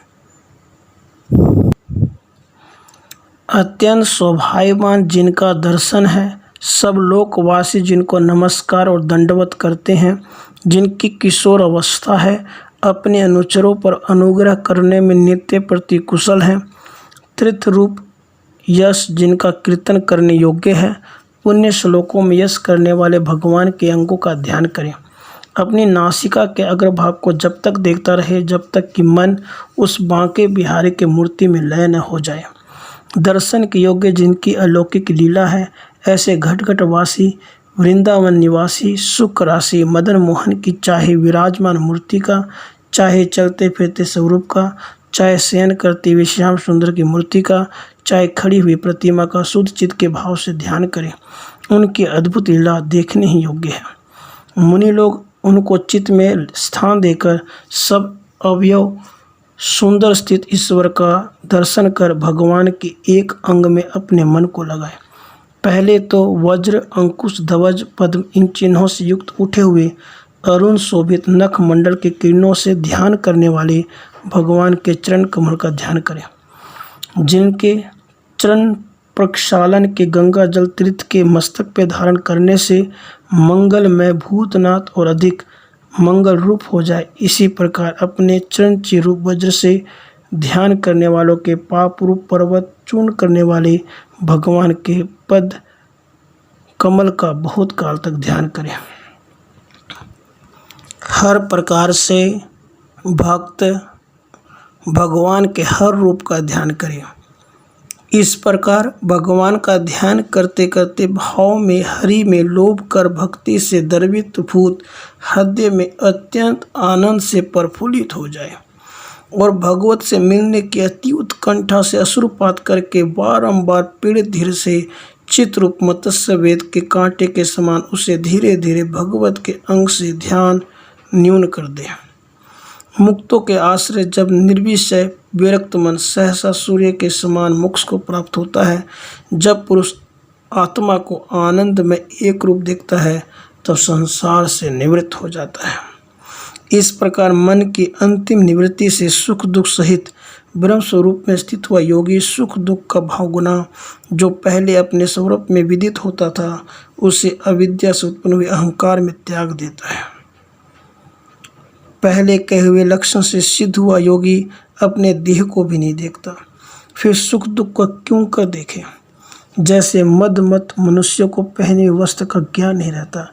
अत्यंत सौभाग्यवान जिनका दर्शन है, सब लोकवासी जिनको नमस्कार और दंडवत करते हैं, जिनकी किशोर अवस्था है, अपने अनुचरों पर अनुग्रह करने में नित्य प्रतिकुशल हैं, तीर्थ रूप यश जिनका कीर्तन करने योग्य है, पुण्य श्लोकों में यश करने वाले भगवान के अंगों का ध्यान करें। अपनी नासिका के अग्रभाग को जब तक देखता रहे जब तक कि मन उस बांके बिहारी के मूर्ति में लय न हो जाए। दर्शन के योग्य जिनकी अलौकिक लीला है, ऐसे घटघटवासी वृंदावन निवासी सुख राशि मदन मोहन की चाहे विराजमान मूर्ति का, चाहे चलते फिरते स्वरूप का, चाहे शयन करते हुए श्याम सुंदर की मूर्ति का, चाहे खड़ी हुई प्रतिमा का शुद्ध चित्त के भाव से ध्यान करें। उनकी अद्भुत लीला देखने ही योग्य है। मुनि लोग उनको चित्त में स्थान देकर सब अवयव सुंदर स्थित ईश्वर का दर्शन कर भगवान के एक अंग में अपने मन को लगाए। पहले तो वज्र अंकुश ध्वज पद्म इन चिन्हों से युक्त उठे हुए अरुण शोभित नख मंडल के किरणों से ध्यान करने वाले भगवान के चरण कमल का ध्यान करें, जिनके चरण प्रक्षालन के गंगा जल तीर्थ के मस्तक पे धारण करने से मंगलमय भूतनाथ और अधिक मंगल रूप हो जाए। इसी प्रकार अपने चरण चिरूप वज्र से ध्यान करने वालों के पाप रूप पर्वत चूर्ण करने वाले भगवान के पद कमल का बहुत काल तक ध्यान करें। हर प्रकार से भक्त भगवान के हर रूप का ध्यान करें। इस प्रकार भगवान का ध्यान करते करते भाव में हरि में लोभ कर भक्ति से द्रवित भूत हृदय में अत्यंत आनंद से प्रफुल्लित हो जाए और भगवत से मिलने की अति उत्कंठा से अश्रुपात करके बारंबार पीड़ित धीर से चित्रूप मत्स्य वेद के कांटे के समान उसे धीरे धीरे भगवत के अंग से ध्यान न्यून कर दे। मुक्तों के आश्रय जब निर्विषय विरक्त मन सहसा सूर्य के समान मोक्ष को प्राप्त होता है, जब पुरुष आत्मा को आनंद में एक रूप देखता है, तब संसार से निवृत्त हो जाता है। इस प्रकार मन की अंतिम निवृत्ति से सुख दुख सहित ब्रह्म स्वरूप में स्थित हुआ योगी सुख दुख का भाव गुना जो पहले अपने स्वरूप में विदित होता था, उसे अविद्या से उत्पन्न हुए अहंकार में त्याग देता है। पहले कहे हुए लक्षण से सिद्ध हुआ योगी अपने देह को भी नहीं देखता, फिर सुख दुख को क्यों कर देखे। जैसे मदमत मनुष्य को पहने वस्त्र का ज्ञान नहीं रहता,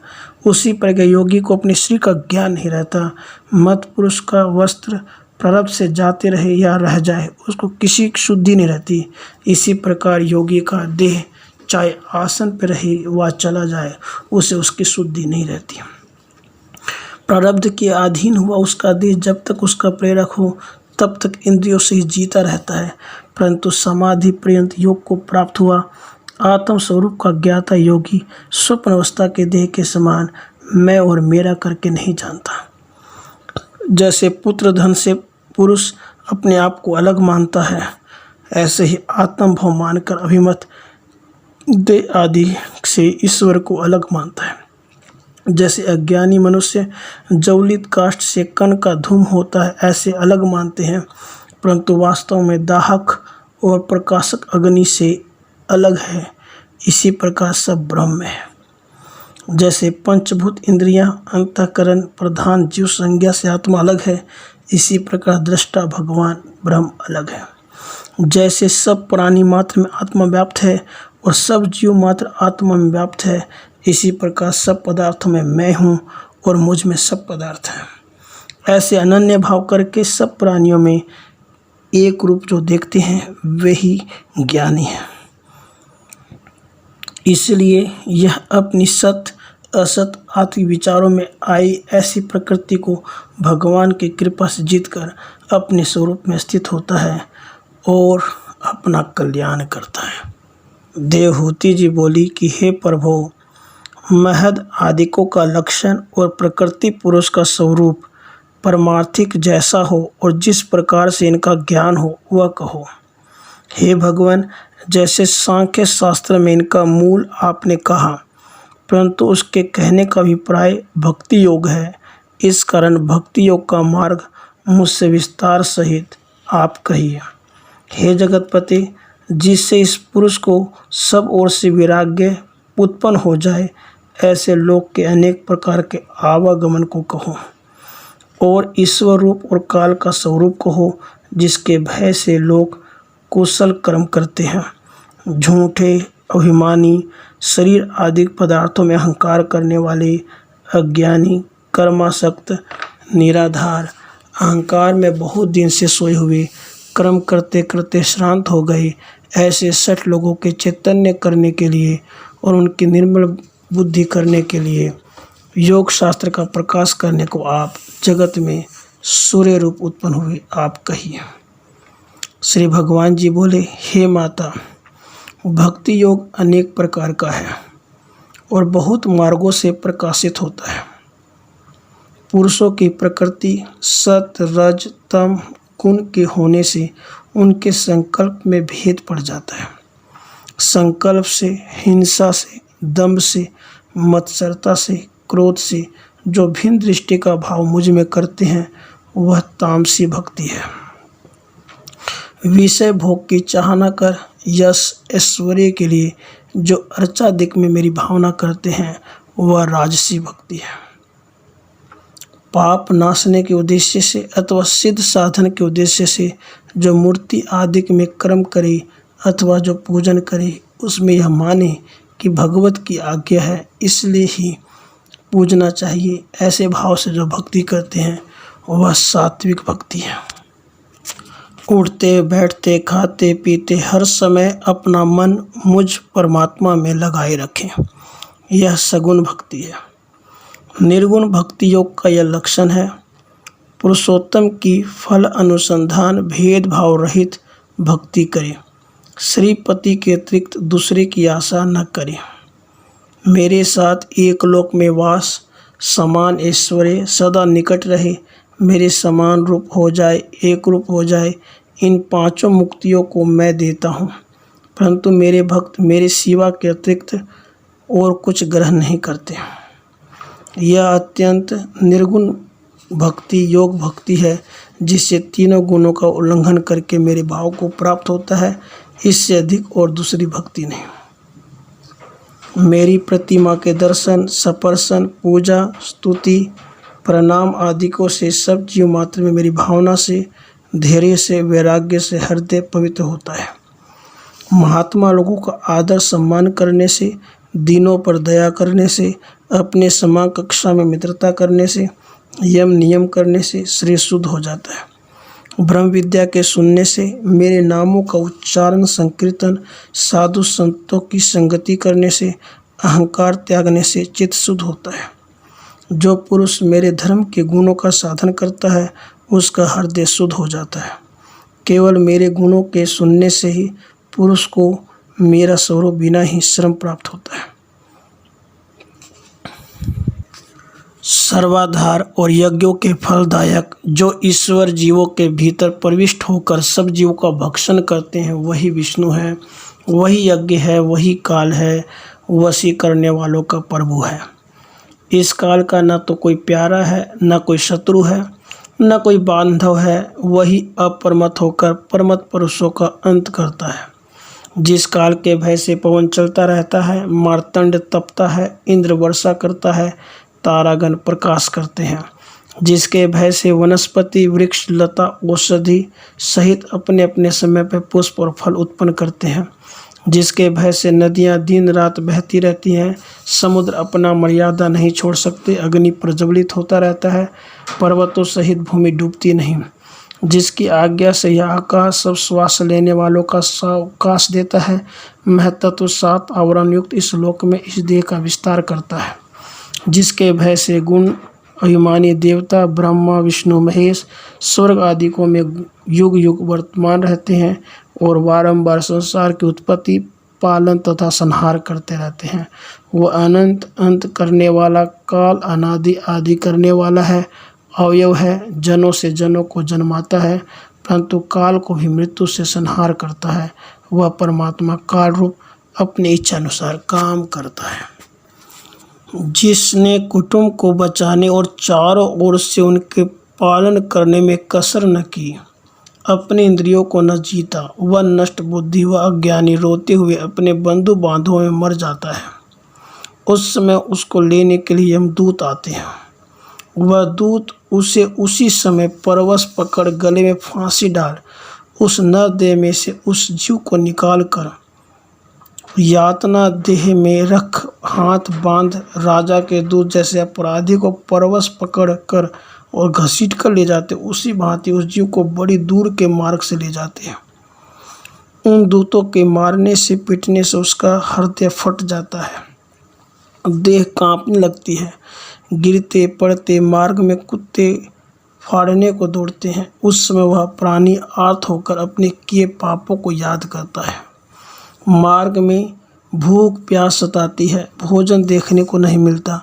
उसी प्रकार योगी को अपने श्री का ज्ञान नहीं रहता। मत पुरुष का वस्त्र प्रारब्ध से जाते रहे या रह जाए, उसको किसी शुद्धि नहीं रहती। इसी प्रकार योगी का देह चाहे आसन पर रहे व चला जाए, उसे उसकी शुद्धि नहीं रहती। प्रारब्ध के अधीन हुआ उसका देह जब तक उसका प्रेरक हो तब तक इंद्रियों से ही जीता रहता है, परंतु समाधि पर्यंत योग को प्राप्त हुआ आत्म स्वरूप का ज्ञाता योगी स्वप्न अवस्था के देह के समान मैं और मेरा करके नहीं जानता। जैसे पुत्र धन से पुरुष अपने आप को अलग मानता है, ऐसे ही आत्मभाव मानकर अभिमत देह आदि से ईश्वर को अलग मानता है। जैसे अज्ञानी मनुष्य ज्वलित काष्ठ से कण का धूम होता है, ऐसे अलग मानते हैं, परंतु वास्तव में दाहक और प्रकाशक अग्नि से अलग है। इसी प्रकार सब ब्रह्म है। जैसे पंचभूत इंद्रियां अंतःकरण प्रधान जीव संज्ञा से आत्मा अलग है, इसी प्रकार दृष्टा भगवान ब्रह्म अलग है। जैसे सब प्राणी मात्र में आत्मा व्याप्त है और सब जीव मात्र आत्मा में व्याप्त है, इसी प्रकार सब पदार्थों में मैं हूँ और मुझ में सब पदार्थ हैं। ऐसे अनन्य भाव करके सब प्राणियों में एक रूप जो देखते हैं वे ही ज्ञानी हैं। इसलिए यह अपनी सत असत आदि विचारों में आई ऐसी प्रकृति को भगवान की कृपा से जीतकर अपने स्वरूप में स्थित होता है और अपना कल्याण करता है। देवहूति जी बोली कि हे प्रभु, महद आदिकों का लक्षण और प्रकृति पुरुष का स्वरूप परमार्थिक जैसा हो और जिस प्रकार से इनका ज्ञान हो वह कहो। हे भगवान, जैसे सांख्य शास्त्र में इनका मूल आपने कहा, परंतु उसके कहने का अभिप्राय भक्ति योग है, इस कारण भक्ति योग का मार्ग मुझसे विस्तार सहित आप कहिए। हे जगतपति, जिससे इस पुरुष को सब ओर से वैराग्य उत्पन्न हो जाए, ऐसे लोक के अनेक प्रकार के आवागमन को कहो और ईश्वर रूप और काल का स्वरूप कहो, जिसके भय से लोग कुशल कर्म करते हैं। झूठे अभिमानी शरीर आदि पदार्थों में अहंकार करने वाले अज्ञानी कर्मासक्त निराधार अहंकार में बहुत दिन से सोए हुए कर्म करते करते श्रांत हो गए, ऐसे 60 लोगों के चैतन्य करने के लिए और उनकी निर्मल बुद्धि करने के लिए योग शास्त्र का प्रकाश करने को आप जगत में सूर्य रूप उत्पन्न हुए, आप कहिए। श्री भगवान जी बोले, हे माता, भक्ति योग अनेक प्रकार का है और बहुत मार्गों से प्रकाशित होता है। पुरुषों की प्रकृति सत रज तम गुण के होने से उनके संकल्प में भेद पड़ जाता है। संकल्प से, हिंसा से, दंभ से, मत्सरता से, क्रोध से जो भिन्न दृष्टि का भाव मुझ में करते हैं वह तामसी भक्ति है। विषय भोग की चाहना कर यश ऐश्वर्य के लिए जो अर्चा दिक में मेरी भावना करते हैं वह राजसी भक्ति है। पाप नाशने के उद्देश्य से अथवा सिद्ध साधन के उद्देश्य से जो मूर्ति आदि में कर्म करे अथवा जो पूजन करे, उसमें यह माने कि भगवत की आज्ञा है इसलिए ही पूजना चाहिए, ऐसे भाव से जो भक्ति करते हैं वह सात्विक भक्ति है। उठते बैठते खाते पीते हर समय अपना मन मुझ परमात्मा में लगाए रखें, यह सगुण भक्ति है। निर्गुण भक्ति योग का यह लक्षण है। पुरुषोत्तम की फल अनुसंधान भेदभाव रहित भक्ति करें, श्रीपति के अतिरिक्त दूसरे की आशा न करें। मेरे साथ एक लोक में वास, समान ऐश्वर्य सदा निकट रहे, मेरे समान रूप हो जाए, एक रूप हो जाए, इन 5 मुक्तियों को मैं देता हूँ, परंतु मेरे भक्त मेरे सिवा के अतिरिक्त और कुछ ग्रहण नहीं करते। यह अत्यंत निर्गुण भक्ति योग भक्ति है, जिससे तीनों गुणों का उल्लंघन करके मेरे भाव को प्राप्त होता है, इससे अधिक और दूसरी भक्ति नहीं। मेरी प्रतिमा के दर्शन, स्पर्शन, पूजा, स्तुति, प्रणाम आदि को से सब जीव मात्र में मेरी भावना से, धैर्य से, वैराग्य से हृदय पवित्र होता है। महात्मा लोगों का आदर सम्मान करने से, दीनों पर दया करने से, अपने समान कक्षा में मित्रता करने से, यम नियम करने से शरीर शुद्ध हो जाता है। ब्रह्म विद्या के सुनने से, मेरे नामों का उच्चारण संकीर्तन, साधु संतों की संगति करने से, अहंकार त्यागने से चित्त शुद्ध होता है। जो पुरुष मेरे धर्म के गुणों का साधन करता है उसका हृदय शुद्ध हो जाता है। केवल मेरे गुणों के सुनने से ही पुरुष को मेरा स्वरूप बिना ही श्रम प्राप्त होता है। सर्वाधार और यज्ञों के फलदायक जो ईश्वर जीवों के भीतर प्रविष्ट होकर सब जीवों का भक्षण करते हैं वही विष्णु है, वही यज्ञ है, वही काल है, वशी करने वालों का प्रभु है। इस काल का न तो कोई प्यारा है, न कोई शत्रु है, न कोई बांधव है। वही अपरमत होकर परमत पुरुषों का अंत करता है। जिस काल के भय से पवन चलता रहता है, मार्तंड तपता है, इंद्र वर्षा करता है, तारागण प्रकाश करते हैं। जिसके भय से वनस्पति, वृक्ष, लता, औषधि सहित अपने अपने समय पर पुष्प और फल उत्पन्न करते हैं। जिसके भय से नदियाँ दिन रात बहती रहती हैं, समुद्र अपना मर्यादा नहीं छोड़ सकते, अग्नि प्रज्वलित होता रहता है, पर्वतों सहित भूमि डूबती नहीं। जिसकी आज्ञा से यह आकाश सब श्वास लेने वालों का अवकाश देता है, महत्त्व 7 आवरण युक्त इस लोक में इस देह का विस्तार करता है। जिसके भय से गुण अभिमानी देवता ब्रह्मा, विष्णु, महेश स्वर्ग आदि को में युग युग वर्तमान रहते हैं और बारंबार संसार की उत्पत्ति, पालन तथा संहार करते रहते हैं। वह अनंत अंत करने वाला, काल अनादि आदि करने वाला है, अवयव है, जनों से जनों को जन्माता है, परंतु काल को भी मृत्यु से संहार करता है। वह परमात्मा काल रूप अपनी इच्छा अनुसार काम करता है। जिसने कुटुंब को बचाने और चारों ओर से उनके पालन करने में कसर न की, अपने इंद्रियों को न जीता, वह नष्ट बुद्धि व अज्ञानी रोते हुए अपने बंधु बांधवों में मर जाता है। उस समय उसको लेने के लिए यमदूत आते हैं। वह दूत उसे उसी समय परवश पकड़ गले में फांसी डाल उस नर देह में से उस जीव को निकाल कर यातना देह में रख हाथ बांध राजा के दूत जैसे अपराधी को परवश पकड़ कर और घसीट कर ले जाते, उसी भांति उस जीव को बड़ी दूर के मार्ग से ले जाते हैं। उन दूतों के मारने से पीटने से उसका हृदय फट जाता है, देह कांपने लगती है, गिरते पड़ते मार्ग में कुत्ते फाड़ने को दौड़ते हैं। उस समय वह प्राणी आर्त होकर अपने किए पापों को याद करता है। मार्ग में भूख प्यास सताती है, भोजन देखने को नहीं मिलता,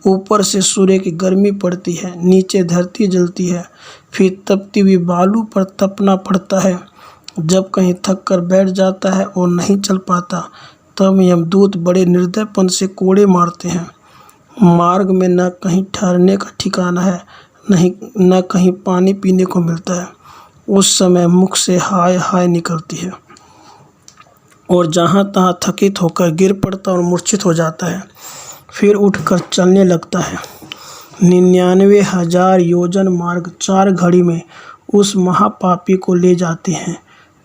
ऊपर से सूर्य की गर्मी पड़ती है, नीचे धरती जलती है, फिर तपती हुई बालू पर तपना पड़ता है। जब कहीं थक कर बैठ जाता है और नहीं चल पाता, तब यमदूत बड़े निर्दयपन से कोड़े मारते हैं। मार्ग में न कहीं ठहरने का ठिकाना है, न कहीं पानी पीने को मिलता है। उस समय मुख से हाय हाय निकलती है और जहाँ तहाँ थकित होकर गिर पड़ता और मूर्छित हो जाता है, फिर उठकर चलने लगता है। 99,000 योजन मार्ग 4 घड़ी में उस महापापी को ले जाते हैं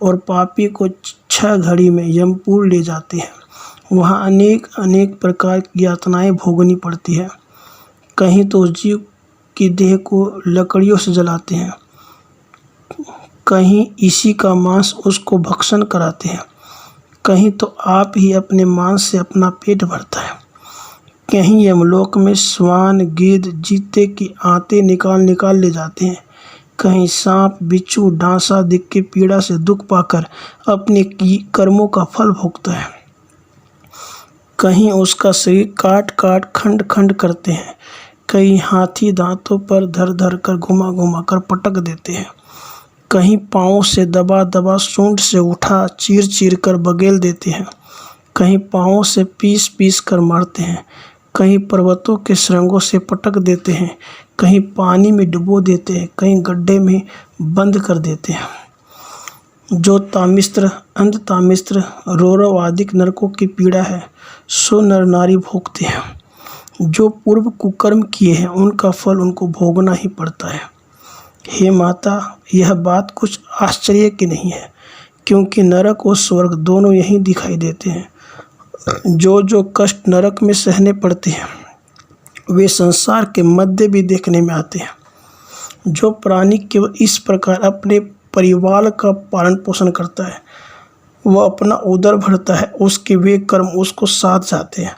और पापी को 6 घड़ी में यमपुर ले जाते हैं। वहाँ अनेक अनेक प्रकार की यातनाएं भोगनी पड़ती है। कहीं तो उस जीव की देह को लकड़ियों से जलाते हैं, कहीं इसी का मांस उसको भक्षण कराते हैं, कहीं तो आप ही अपने मांस से अपना पेट भरता है। कहीं यमलोक में श्वान, गिद्ध, जीते की आंतें निकाल ले जाते हैं। कहीं सांप, बिच्छू, डांसा दिख के पीड़ा से दुख पाकर अपने कर्मों का फल भोगता है। कहीं उसका शरीर काट काट खंड खंड करते हैं, कहीं हाथी दांतों पर धर धर कर घुमा घुमा कर पटक देते हैं, कहीं पाँव से दबा दबा सूंड से उठा चीर चीर कर बगेल देते हैं, कहीं पाँव से पीस पीस कर मारते हैं, कहीं पर्वतों के श्रृंगों से पटक देते हैं, कहीं पानी में डुबो देते हैं, कहीं गड्ढे में बंद कर देते हैं। जो तामिस्त्र, अंध तामिस्त्र, रौरव आदि नरकों की पीड़ा है, सो नर नारी भोगते हैं। जो पूर्व कुकर्म किए हैं उनका फल उनको भोगना ही पड़ता है। हे माता, यह बात कुछ आश्चर्य की नहीं है क्योंकि नरक और स्वर्ग दोनों यहीं दिखाई देते हैं। जो कष्ट नरक में सहने पड़ते हैं वे संसार के मध्य भी देखने में आते हैं। जो प्राणी केवल इस प्रकार अपने परिवार का पालन पोषण करता है, वह अपना उदर भरता है, उसके वे कर्म उसको साथ जाते हैं।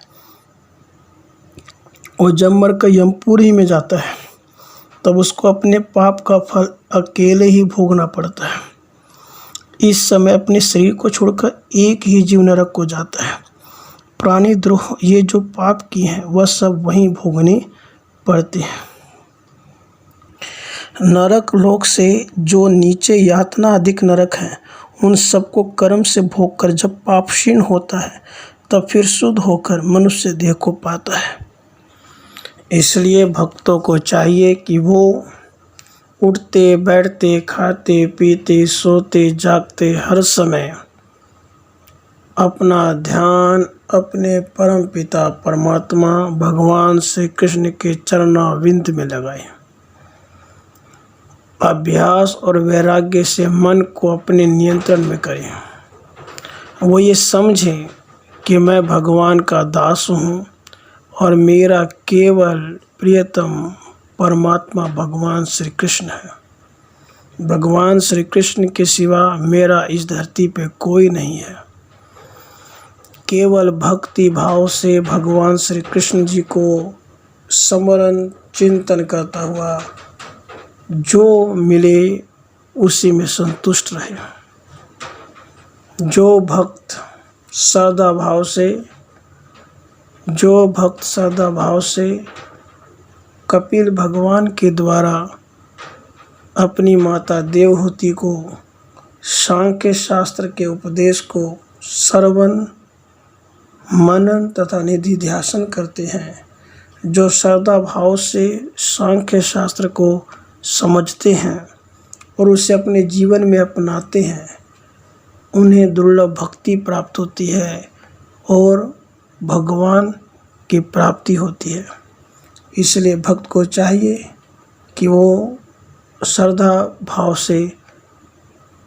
और जब मरकर यमपुरी में जाता है तब उसको अपने पाप का फल अकेले ही भोगना पड़ता है। इस समय अपने शरीर को छोड़कर एक ही जीव नरक को जाता है। प्राणी द्रोह ये जो पाप किए हैं वह सब वहीं भोगने पड़ते हैं। नरक लोक से जो नीचे यातना अधिक नरक है, उन सबको कर्म से भोगकर जब पाप क्षीण होता है तब फिर शुद्ध होकर मनुष्य देह को पाता है। इसलिए भक्तों को चाहिए कि वो उठते बैठते खाते पीते सोते जागते हर समय अपना ध्यान अपने परम पिता परमात्मा भगवान श्री कृष्ण के चरणारविंद में लगाएं। अभ्यास और वैराग्य से मन को अपने नियंत्रण में करें। वो ये समझें कि मैं भगवान का दास हूँ और मेरा केवल प्रियतम परमात्मा भगवान श्री कृष्ण है। भगवान श्री कृष्ण के सिवा मेरा इस धरती पे कोई नहीं है। केवल भक्ति भाव से भगवान श्री कृष्ण जी को स्मरण चिंतन करता हुआ जो मिले उसी में संतुष्ट रहे। जो भक्त श्रद्धा भाव से कपिल भगवान के द्वारा अपनी माता देवहूति को सांख्य शास्त्र के उपदेश को श्रवण मनन तथा निधिध्यासन करते हैं, जो श्रद्धा भाव से सांख्य शास्त्र को समझते हैं और उसे अपने जीवन में अपनाते हैं, उन्हें दुर्लभ भक्ति प्राप्त होती है और भगवान की प्राप्ति होती है। इसलिए भक्त को चाहिए कि वो श्रद्धा भाव से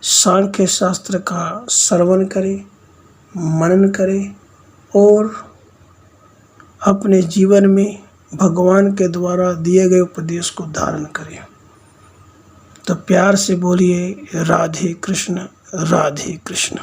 सांख्य शास्त्र का श्रवण करे, मनन करे और अपने जीवन में भगवान के द्वारा दिए गए उपदेश को धारण करे। तो प्यार से बोलिए राधे कृष्ण राधे कृष्ण।